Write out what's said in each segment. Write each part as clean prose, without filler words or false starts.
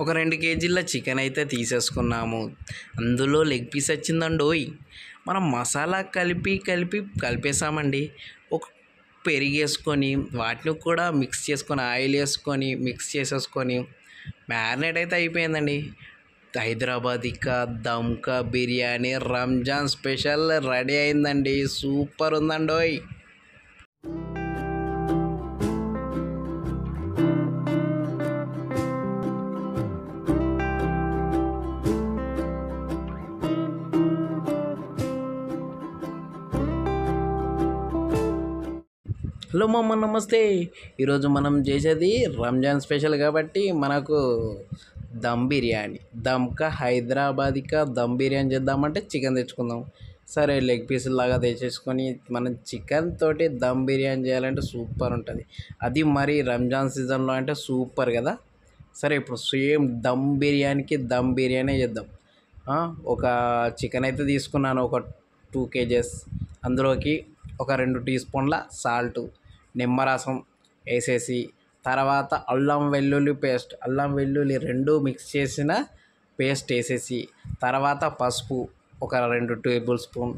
ఒక 2 కేజీల చికెన్ అయితే తీసేసుకున్నాము. అందులో లెగ్ పీస్ వచ్చిందండోయ్. మనం మసాలా కలిపేసామండి. ఒక పెరిగేసుకొని వాటిని కూడా మిక్స్ చేసుకొని ఆయిల్ వేసుకొని మిక్స్ చేసేసుకొని మ్యారినేట్ అయితే అయిపోయిందండి. హైదరాబాదీ కా దమ్ కా బిర్యానీ రంజాన్ స్పెషల్ రెడీ అయిందండి. సూపర్ ఉందండోయ్. హలో మామ, నమస్తే. ఈరోజు మనం చేసేది రంజాన్ స్పెషల్ కాబట్టి మనకు దమ్ బిర్యానీ, దమ్కా హైదరాబాదీకా దమ్ బిర్యానీ చేద్దామంటే చికెన్ తెచ్చుకుందాం. సరే, లెగ్ పీసులు లాగా తెచ్చేసుకొని మనం చికెన్ తోటి దమ్ బిర్యానీ చేయాలంటే సూపర్ ఉంటుంది. అది మరి రంజాన్ సీజన్లో అంటే సూపర్ కదా. సరే, ఇప్పుడు సేమ్ దమ్ బిర్యానీ చేద్దాం. ఒక చికెన్ అయితే తీసుకున్నాను, ఒక 2 కేజెస్. అందులోకి ఒక 2 టీ స్పూన్ల సాల్టు, నిమ్మరసం వేసేసి, తర్వాత అల్లం వెల్లుల్లి పేస్ట్, అల్లం వెల్లుల్లి 2 మిక్స్ చేసిన పేస్ట్ వేసేసి, తర్వాత పసుపు ఒక 2 టేబుల్ స్పూన్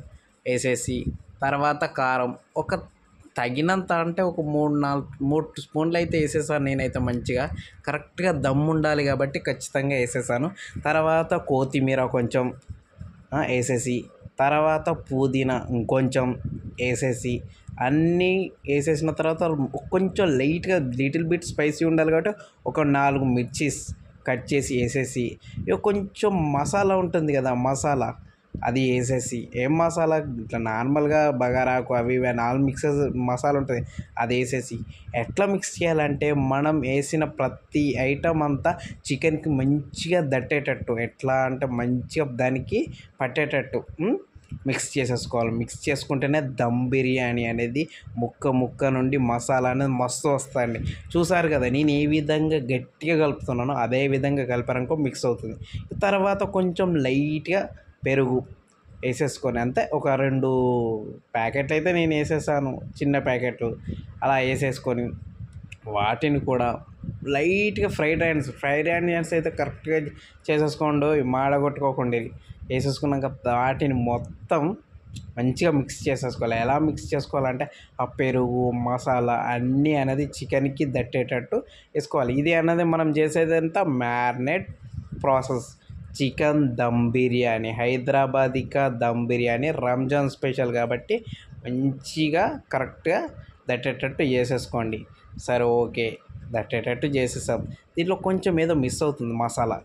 వేసేసి, తర్వాత కారం ఒక తగినంత, అంటే ఒక 3 స్పూన్లు అయితే వేసేసాను నేనైతే. మంచిగా కరెక్ట్గా దమ్ ఉండాలి కాబట్టి ఖచ్చితంగా వేసేసాను. తర్వాత కొత్తిమీర కొంచెం వేసేసి, తర్వాత పుదీనా ఇంకొంచెం వేసేసి, అన్నీ వేసేసిన తర్వాత కొంచెం లైట్గా లిటిల్ బిట్ స్పైసీ ఉండాలి కాబట్టి ఒక 4 మిర్చీస్ కట్ చేసి వేసేసి, ఇక కొంచెం మసాలా ఉంటుంది కదా, మసాలా అది వేసేసి, ఏం మసాలా ఇట్లా నార్మల్గా బగారాకు అవి ఇవి 4 మిక్సెస్ మసాలా ఉంటుంది, అది వేసేసి ఎట్లా మిక్స్ చేయాలంటే మనం వేసిన ప్రతి ఐటమ్ అంతా చికెన్కి మంచిగా దట్టేటట్టు, ఎట్లా అంటే మంచిగా దానికి పట్టేటట్టు మిక్స్ చేసేసుకోవాలి. మిక్స్ చేసుకుంటేనే దమ్ బిర్యానీ అనేది ముక్క నుండి మసాలా అనేది మస్తు వస్తుందండి. చూసారు కదా నేను ఏ విధంగా గట్టిగా కలుపుతున్నానో అదే విధంగా కలిపారనుకో మిక్స్ అవుతుంది. తర్వాత కొంచెం లైట్గా పెరుగు వేసేసుకొని, అంతే ఒక 2 ప్యాకెట్లు అయితే నేను వేసేసాను, చిన్న ప్యాకెట్లు. అలా వేసేసుకొని వాటిని కూడా లైట్గా ఫ్రైడ్ ఆనియన్స్ అయితే కరెక్ట్గా చేసేసుకోండి, మాడగొట్టుకోకండి. వేసేసుకున్నాక వాటిని మొత్తం మంచిగా మిక్స్ చేసేసుకోవాలి. ఎలా మిక్స్ చేసుకోవాలంటే ఆ పెరుగు మసాలా అన్నీ అనేది చికెన్కి దట్టేటట్టు వేసుకోవాలి. ఇది అన్నది మనం చేసేదంతా marinate process. Chicken dum biryani, హైదరాబాదీకా దమ్ బిర్యానీ రంజాన్ స్పెషల్ కాబట్టి మంచిగా కరెక్ట్గా దట్టేటట్టు చేసేసుకోండి. సరే, ఓకే, దట్టేటట్టు చేసేసాం. దీంట్లో కొంచెం ఏదో మిస్ అవుతుంది, మసాలా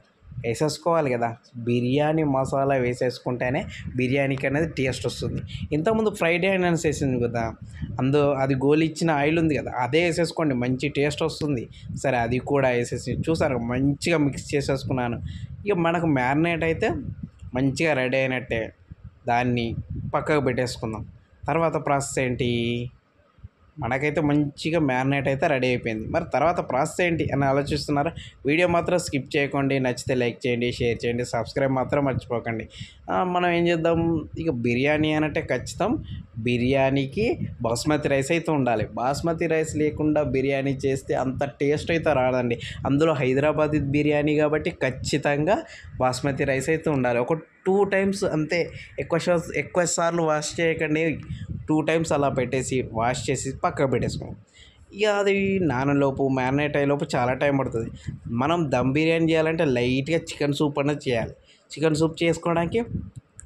వేసేసుకోవాలి కదా. బిర్యానీ మసాలా వేసేసుకుంటేనే బిర్యానీకి అనేది టేస్ట్ వస్తుంది. ఇంతకుముందు ఫ్రైడ్ ఆనియన్స్ వేసింది కదా, అది గోలిచ్చిన ఆయిల్ ఉంది కదా, అదే వేసేసుకోండి, మంచి టేస్ట్ వస్తుంది. సరే, అది కూడా వేసేసి చూసారు, మంచిగా మిక్స్ చేసేసుకున్నాను. ఇక మనకు మ్యారినేట్ అయితే మంచిగా రెడీ అయినట్టే. దాన్ని పక్కకు పెట్టేసుకుందాం. తర్వాత ప్రాసెస్ ఏంటి, మనకైతే మంచిగా మ్యారినేట్ అయితే రెడీ అయిపోయింది. మరి తర్వాత ప్రాసెస్ ఏంటి అని ఆలోచిస్తున్నారు. వీడియో మాత్రం స్కిప్ చేయకండి. నచ్చితే లైక్ చేయండి, షేర్ చేయండి, సబ్స్క్రైబ్ మాత్రం మర్చిపోకండి. మనం ఏం చేద్దాం, ఇక బిర్యానీ అంటే ఖచ్చితం బిర్యానీకి బాస్మతి రైస్ అయితే ఉండాలి. బాస్మతి రైస్ లేకుండా బిర్యానీ చేస్తే అంత టేస్ట్ అయితే రాదండి. అందులో హైదరాబాదీ బిర్యానీ కాబట్టి ఖచ్చితంగా బాస్మతి రైస్ అయితే ఉండాలి. ఒక 2 టైమ్స్ అంతే, ఎక్కువ సార్లు వాష్ చేయకండి. 2 టైమ్స్ అలా పెట్టేసి వాష్ చేసి పక్కకు పెట్టేసుకోండి. ఇక అది నానలోపు మ్యారినేట్ అయ్యేలోపు చాలా టైం పడుతుంది. మనం దమ్ బిర్యానీ చేయాలంటే లైట్గా చికెన్ సూప్ అనేది చేయాలి. చికెన్ సూప్ చేసుకోవడానికి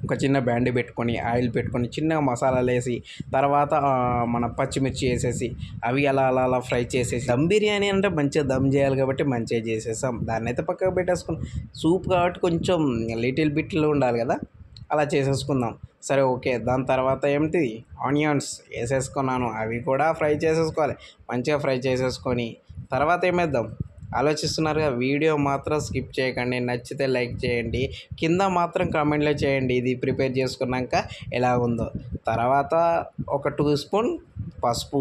ఒక చిన్న బ్యాండీ పెట్టుకొని, ఆయిల్ పెట్టుకొని, చిన్నగా మసాలాలు వేసి, తర్వాత మన పచ్చిమిర్చి వేసేసి, అవి అలా ఫ్రై చేసేసి, దమ్ బిర్యానీ అంటే మంచిగా దమ్ చేయాలి కాబట్టి మంచిగా చేసేసాం. దాన్ని అయితే పక్కకు పెట్టేసుకున్నాం. సూప్ కాబట్టి కొంచెం లిటిల్ బిట్లో ఉండాలి కదా, అలా చేసేసుకుందాం. సరే, ఓకే. దాని తర్వాత ఏమిటి, ఆనియన్స్ వేసేసుకున్నాను, అవి కూడా ఫ్రై చేసేసుకోవాలి. మంచిగా ఫ్రై చేసేసుకొని తర్వాత ఏమేద్దాం ఆలోచిస్తున్నారుగా. వీడియో మాత్రం స్కిప్ చేయకండి. నచ్చితే లైక్ చేయండి, కింద మాత్రం కామెంట్లో చేయండి ఇది ప్రిపేర్ చేసుకున్నాక ఎలా ఉందో. తర్వాత ఒక 2 స్పూన్ పసుపు,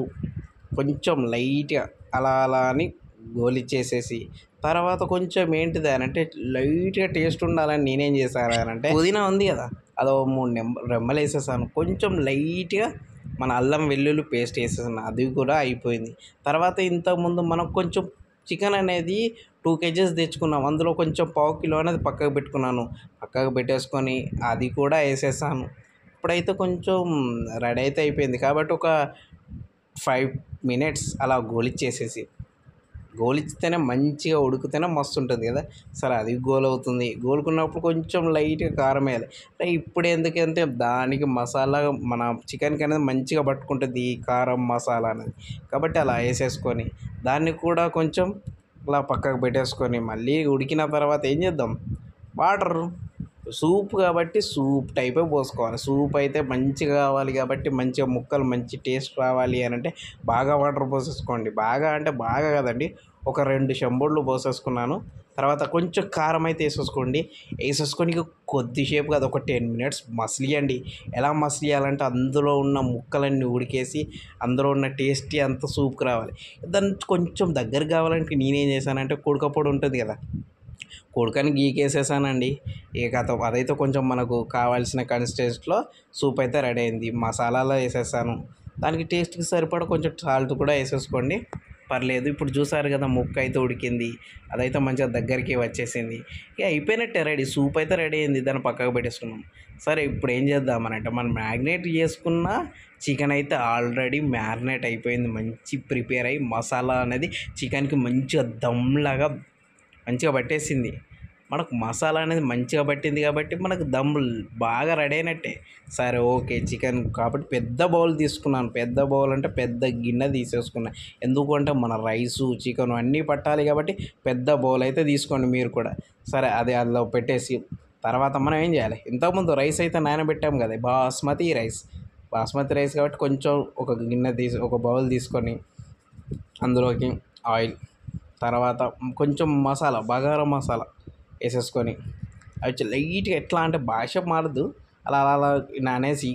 కొంచెం లైట్గా అలా అని గోలిచ్చేసేసి, తర్వాత కొంచెం ఏంటిది అని అంటే లైట్గా టేస్ట్ ఉండాలని నేనేం చేశాను అని అంటే పుదీనా ఉంది కదా, అదో 3 రెమ్మలు వేసేసాను. కొంచెం లైట్గా మన అల్లం వెల్లుల్లి పేస్ట్ వేసేసాను, అది కూడా అయిపోయింది. తర్వాత ఇంతకుముందు మనం కొంచెం చికెన్ అనేది కేజీస్ తెచ్చుకున్నాం. అందులో కొంచెం పావు కిలో అనేది పక్కకు పెట్టుకున్నాను. పక్కకు పెట్టేసుకొని అది కూడా వేసేసాను. ఇప్పుడైతే కొంచెం రెడీ అయితే అయిపోయింది కాబట్టి ఒక 5 మినిట్స్ అలా గోలిచ్చితేనే మంచిగా ఉడికితేనే మస్తు ఉంటుంది కదా. సరే అది గోల్ అవుతుంది. గోలుకున్నప్పుడు కొంచెం లైట్గా కారం వేయాలి. ఇప్పుడు ఎందుకంటే దానికి మసాలా మన చికెన్కి అనేది మంచిగా పట్టుకుంటుంది ఈ కారం మసాలా అనేది. కాబట్టి అలా వేసేసుకొని దాన్ని కూడా కొంచెం అలా పక్కకు పెట్టేసుకొని మళ్ళీ ఉడికిన తర్వాత ఏం చేద్దాం, వాటర్, సూప్ కాబట్టి సూప్ టైపే పోసుకోవాలి. సూప్ అయితే మంచిగా కావాలి కాబట్టి మంచిగా ముక్కలు మంచి టేస్ట్ రావాలి అని అంటే బాగా వాటర్ పోసేసుకోండి. బాగా అంటే బాగా కదండి, ఒక 2 చెంబుళ్ళు పోసేసుకున్నాను. తర్వాత కొంచెం కారం అయితే వేసేసుకొని ఇక కొద్దిసేపు కాదు ఒక 10 మినిట్స్ మసిలియండి. ఎలా మసిలియాలంటే అందులో ఉన్న ముక్కలన్నీ ఉడికేసి అందులో ఉన్న టేస్టీ అంతా సూప్కి రావాలి. దాన్ని కొంచెం దగ్గర కావాలంటే నేనేం చేశానంటే కుడకపొడి ఉంటుంది కదా, కుడకని గీకేసేసానండి. ఇక అదైతే కొంచెం మనకు కావాల్సిన కన్సిస్టెన్సీలో సూప్ అయితే రెడీ అయింది. మసాలాలో వేసేసాను. దానికి టేస్ట్కి సరిపడా కొంచెం సాల్ట్ కూడా వేసేసుకోండి, పర్లేదు. ఇప్పుడు చూసారు కదా ముక్క అయితే ఉడికింది, అదైతే మంచిగా దగ్గరికి వచ్చేసింది. ఇక అయిపోయినట్టే, రెడీ, సూప్ అయితే రెడీ అయింది. దాన్ని పక్కకు పెట్టేసుకున్నాం. సరే ఇప్పుడు ఏం చేద్దామనంటే మనం మ్యాగ్నేట్ చేసుకున్న చికెన్ అయితే ఆల్రెడీ మ్యారినేట్ అయిపోయింది, మంచి ప్రిపేర్ అయ్యి మసాలా అనేది చికెన్కి మంచిగా దమ్లాగా మంచిగా పట్టేసింది. మనకు మసాలా అనేది మంచిగా పట్టింది కాబట్టి మనకు దమ్ బాగా రెడీ అయినట్టే. సరే ఓకే, చికెన్ కాబట్టి పెద్ద బౌల్ తీసుకున్నాను. పెద్ద బౌల్ అంటే పెద్ద గిన్నె తీసేసుకున్నాను. ఎందుకంటే మన రైసు చికెన్ అన్నీ పట్టాలి కాబట్టి పెద్ద బౌల్ అయితే తీసుకోండి మీరు కూడా. సరే అది అందులో పెట్టేసి తర్వాత మనం ఏం చేయాలి, ఇంతకుముందు రైస్ అయితే నానబెట్టాం కదా, బాస్మతి రైస్ కాబట్టి కొంచెం ఒక బౌల్ తీసుకొని అందులోకి ఆయిల్, తర్వాత కొంచెం మసాలా, బగారా మసాలా వేసేసుకొని అవి లైట్గా ఎట్లా అంటే భాష మారదు, అలా అలా అలా నానేసి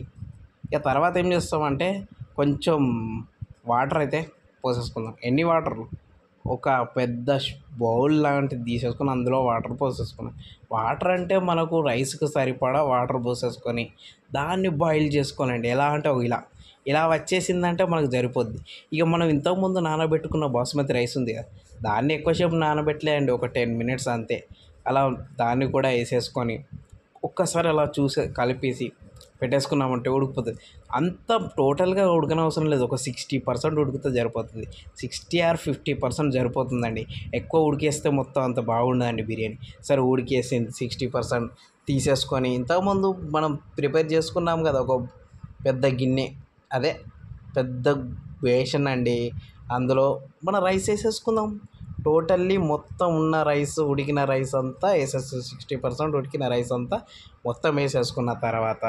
ఇక తర్వాత ఏం చేస్తామంటే కొంచెం వాటర్ అయితే పోసేసుకుందాం. ఎన్ని వాటర్, ఒక పెద్ద బౌల్ లాంటిది తీసేసుకొని అందులో వాటర్ పోసేసుకున్నాం. వాటర్ అంటే మనకు రైస్కి సరిపడా వాటర్ పోసేసుకొని దాన్ని బాయిల్ చేసుకోవాలండి. ఎలా అంటే ఇలా వచ్చేసిందంటే మనకు సరిపోద్ది. ఇక మనం ఇంతకుముందు నానబెట్టుకున్న బాస్మతి రైస్ ఉంది కదా, దాన్ని ఎక్కువసేపు నానబెట్టలేండి, ఒక 10 మినిట్స్ అంతే. అలా దాన్ని కూడా వేసేసుకొని ఒక్కసారి అలా కలిపేసి పెట్టేసుకున్నామంటే ఉడికిపోతుంది. అంత టోటల్గా ఉడకనవసరం లేదు, ఒక 60% ఉడికితే సరిపోతుంది. 60 or 50% సరిపోతుందండి. ఎక్కువ ఉడికేస్తే మొత్తం అంత బాగుండదండి బిర్యానీ. సరే ఉడికేసింది 60% తీసేసుకొని ఇంతకుముందు మనం ప్రిపేర్ చేసుకున్నాం కదా ఒక పెద్ద గిన్నె, అదే పెద్ద బేషన్ అండి, అందులో మన రైస్ వేసేసుకుందాం. టోటల్లీ మొత్తం ఉన్న రైస్, ఉడికిన రైస్ అంతా 60% ఉడికిన రైస్ అంతా మొత్తం వేసేసుకున్న తర్వాత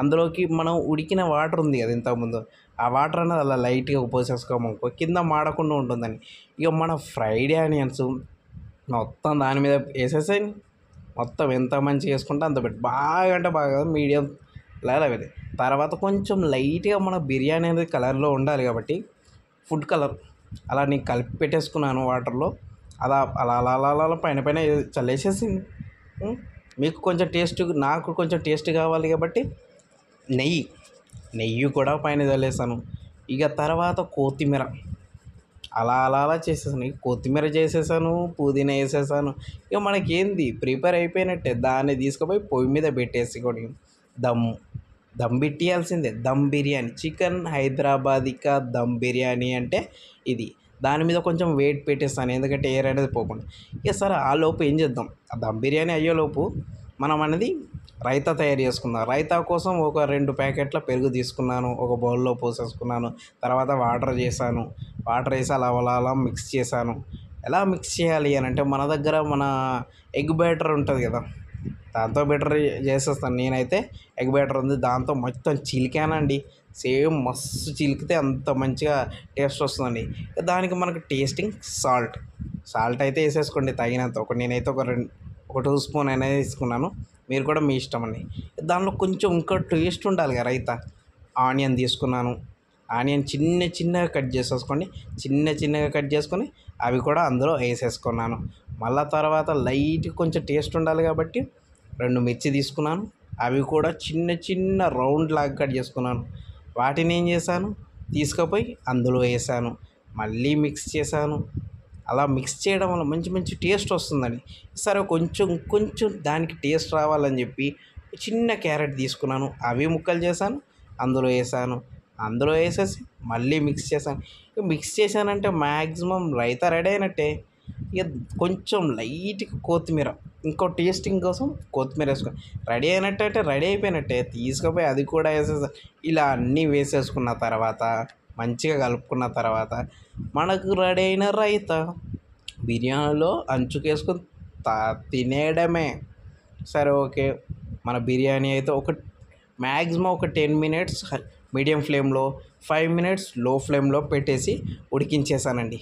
అందులోకి మనం ఉడికిన వాటర్ ఉంది కదా ఇంతకుముందు, ఆ వాటర్ అనేది అలా లైట్గా పోసేసుకోమనుకో కింద మాడకుండా ఉంటుందని. ఇక మన ఫ్రైడ్ ఆనియన్స్ మొత్తం దాని మీద వేసేసాయి. మొత్తం ఎంత మంచిగా వేసుకుంటే అంత పెట్టి బాగా అంటే బాగా మీడియం లేదా తర్వాత కొంచెం లైట్గా మన బిర్యానీ అనేది కలర్లో ఉండాలి కాబట్టి ఫుడ్ కలర్ అలా నేను కలిపి పెట్టేసుకున్నాను వాటర్లో. అలా అలా అలా అలా అలా పైన పైన చల్లేసేసి మీకు కొంచెం టేస్ట్, నాకు కొంచెం టేస్ట్ కావాలి కాబట్టి నెయ్యి కూడా పైన చల్లేసాను. ఇక తర్వాత కొత్తిమీర అలా అలా అలా చేసేసాను. కొత్తిమీర చేసేసాను, పుదీనా వేసేసాను. ఇక మనకేంది ప్రిపేర్ అయిపోయినట్టే. దాన్ని తీసుకుపోయి పొయ్యి మీద పెట్టేసి కూడా దమ్ పెట్టేయాల్సిందే. దమ్ బిర్యానీ, చికెన్ హైదరాబాదికా దమ్ బిర్యానీ అంటే ఇది. దాని మీద కొంచెం వెయిట్ పెట్టేస్తాను ఎందుకంటే ఎయిర్ అనేది పోకుండా. ఇక సరే ఆ లోపు ఏం చేద్దాం, ఆ దమ్ బిర్యానీ అయ్యేలోపు మనం అనేది రైతా తయారు చేసుకుందాం. రైతా కోసం ఒక 2 ప్యాకెట్ల పెరుగు తీసుకున్నాను, ఒక బౌల్లో పోసేసుకున్నాను. తర్వాత వాటర్ వేసి అలా అలా అలా మిక్స్ చేశాను. ఎలా మిక్స్ చేయాలి అని అంటే మన దగ్గర ఎగ్ బ్యాటర్ ఉంటుంది కదా, దాంతో బెటర్ చేసేస్తాను నేనైతే. ఎగ్ బ్యాటర్ ఉంది, దాంతో మొత్తం చిలికానండి. సేమ్ మస్తు చిలికితే అంత మంచిగా టేస్ట్ వస్తుందండి. దానికి మనకు టేస్టింగ్ సాల్ట్ అయితే వేసేసుకోండి తగినంత. నేనైతే ఒక 2 స్పూన్ అనేది తీసుకున్నాను. మీరు కూడా మీ ఇష్టం అండి. దానిలో కొంచెం ఇంకా టేస్ట్ ఉండాలి కదా రైతా. ఆనియన్ తీసుకున్నాను, ఆనియన్ చిన్నగా కట్ చేసుకొని అవి కూడా అందులో వేసేసుకున్నాను. మళ్ళీ తర్వాత లైట్ కొంచెం టేస్ట్ ఉండాలి కాబట్టి 2 మిర్చి తీసుకున్నాను, అవి కూడా చిన్న రౌండ్ లాగా కట్ చేసుకున్నాను. వాటిని ఏం చేశాను, తీసుకుపోయి అందులో వేసాను, మళ్ళీ మిక్స్ చేశాను. అలా మిక్స్ చేయడం వల్ల మంచి మంచి టేస్ట్ వస్తుందండి. సరే కొంచెం కొంచెం దానికి టేస్ట్ రావాలని చెప్పి చిన్న క్యారెట్ తీసుకున్నాను, అవి ముక్కలు చేశాను, అందులో వేసాను. అందులో వేసేసి మళ్ళీ మిక్స్ చేశాను. ఇక మిక్స్ చేశానంటే మ్యాక్సిమం రైతా రెడీ అయినట్టే. ఇక కొంచెం లైట్గా కొత్తిమీర, ఇంకో టేస్టింగ్ కోసం కొత్తిమీర వేసుకొని రెడీ అయినట్టు అంటే రెడీ అయిపోయినట్టే. తీసుకుపోయి అది కూడా వేసేసా. ఇలా అన్నీ వేసేసుకున్న తర్వాత మంచిగా కలుపుకున్న తర్వాత మనకు రెడీ అయిన రైతా బిర్యానీలో అంచుకేసుకొని తినేయడమే. సరే ఓకే. మన బిర్యానీ అయితే మ్యాక్సిమం ఒక 10 మినిట్స్ మీడియం ఫ్లేమ్లో, 5 మినిట్స్ లో ఫ్లేమ్లో పెట్టేసి ఉడికించేసానండి.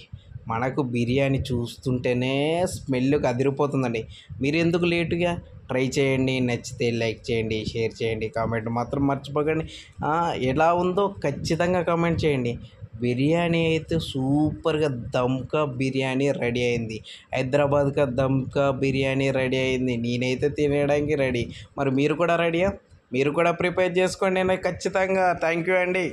మనకు బిర్యానీ చూస్తుంటేనే స్మెల్కి అదిరిపోతుందండి. మీరు ఎందుకు లేటుగా ట్రై చేయండి. నచ్చితే లైక్ చేయండి, షేర్ చేయండి, కామెంట్ మాత్రం మర్చిపోకండి. ఎలా ఉందో ఖచ్చితంగా కామెంట్ చేయండి. బిర్యానీ అయితే సూపర్గా దమ్కా బిర్యానీ రెడీ అయింది. హైదరాబాద్గా దమ్కా బిర్యానీ రెడీ అయింది. నేనైతే తినేయడానికి రెడీ. మరి మీరు కూడా రెడీయా? మీరు కూడా ప్రిపేర్ చేసుకోండి ఖచ్చితంగా. థ్యాంక్ యూ అండి.